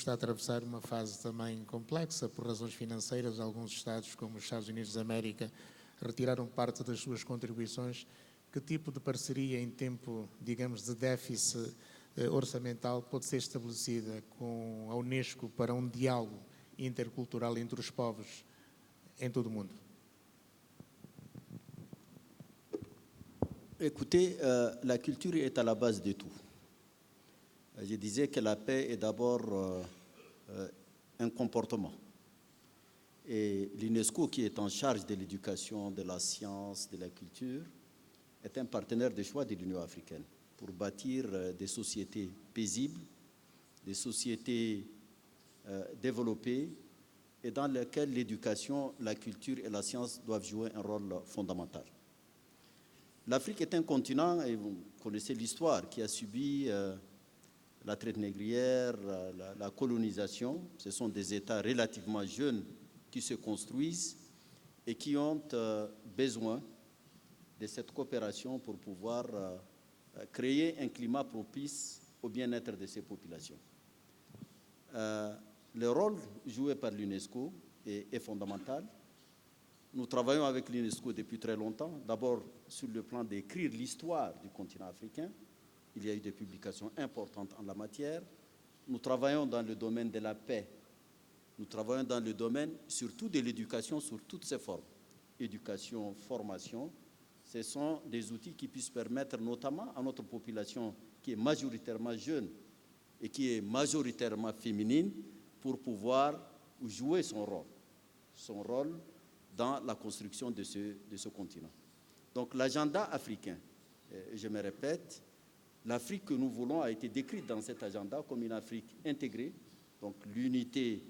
está a atravessar uma fase também complexa por razões financeiras. Alguns Estados, como os Estados Unidos da América, retiraram parte das suas contribuições. Que tipo de parceria em tempo, digamos, de déficit orçamental pode ser estabelecida com a Unesco para um diálogo intercultural entre os povos em todo o mundo? Écoutez, la culture est à la base de tout. Je disais que la paix est d'abord un comportement. Et l'UNESCO, qui est en charge de l'éducation, de la science, de la culture, est un partenaire de choix de l'Union africaine pour bâtir des sociétés paisibles, des sociétés développées et dans lesquelles l'éducation, la culture et la science doivent jouer un rôle fondamental. L'Afrique est un continent, et vous connaissez l'histoire, qui a subi la traite négrière, la colonisation. Ce sont des États relativement jeunes qui se construisent et qui ont besoin de cette coopération pour pouvoir créer un climat propice au bien-être de ces populations. Le rôle joué par l'UNESCO est fondamental. Nous travaillons avec l'UNESCO depuis très longtemps, d'abord sur le plan d'écrire l'histoire du continent africain. Il y a eu des publications importantes en la matière. Nous travaillons dans le domaine de la paix. Nous travaillons dans le domaine surtout de l'éducation sous toutes ses formes. Éducation, formation, ce sont des outils qui puissent permettre notamment à notre population qui est majoritairement jeune et qui est majoritairement féminine pour pouvoir jouer son rôle dans la construction de ce continent. Donc l'agenda africain, je me répète, l'Afrique que nous voulons a été décrite dans cet agenda comme une Afrique intégrée, donc l'unité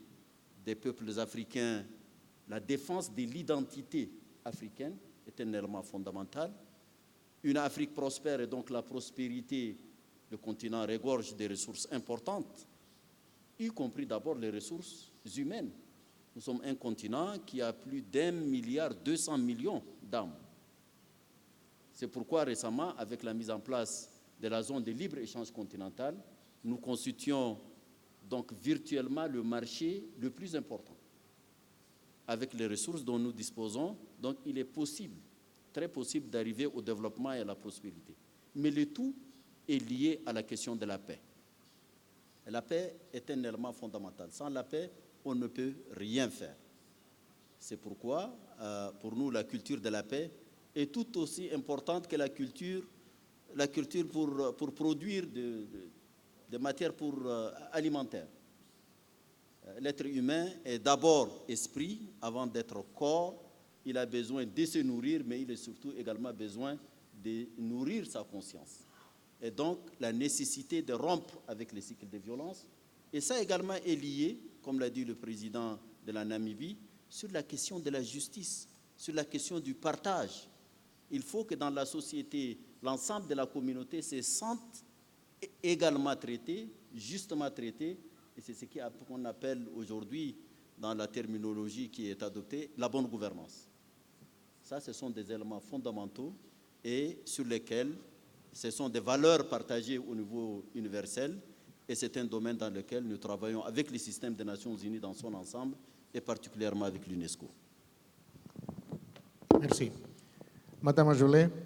des peuples africains, la défense de l'identité africaine est un élément fondamental. Une Afrique prospère et donc la prospérité, le continent regorge des ressources importantes, y compris d'abord les ressources humaines. Nous sommes un continent qui a plus d'1,2 milliard d'âmes. C'est pourquoi récemment, avec la mise en place de la zone de libre-échange continentale, nous constituons donc virtuellement le marché le plus important. Avec les ressources dont nous disposons, donc il est possible, très possible d'arriver au développement et à la prospérité. Mais le tout est lié à la question de la paix. Et la paix est un élément fondamental. Sans la paix, on ne peut rien faire. C'est pourquoi, pour nous, la culture de la paix est tout aussi importante que la culture pour produire des matières alimentaires. L'être humain est d'abord esprit avant d'être corps. Il a besoin de se nourrir, mais il a surtout également besoin de nourrir sa conscience. Et donc, la nécessité de rompre avec les cycles de violence. Et ça également est lié, comme l'a dit le président de la Namibie, sur la question de la justice, sur la question du partage. Il faut que dans la société, l'ensemble de la communauté se sente également traité, justement traité, et c'est ce qu'on appelle aujourd'hui, dans la terminologie qui est adoptée, la bonne gouvernance. Ça, ce sont des éléments fondamentaux et sur lesquels ce sont des valeurs partagées au niveau universel et c'est un domaine dans lequel nous travaillons avec le système des Nations Unies dans son ensemble et particulièrement avec l'UNESCO. Merci. Madame Ajoulay.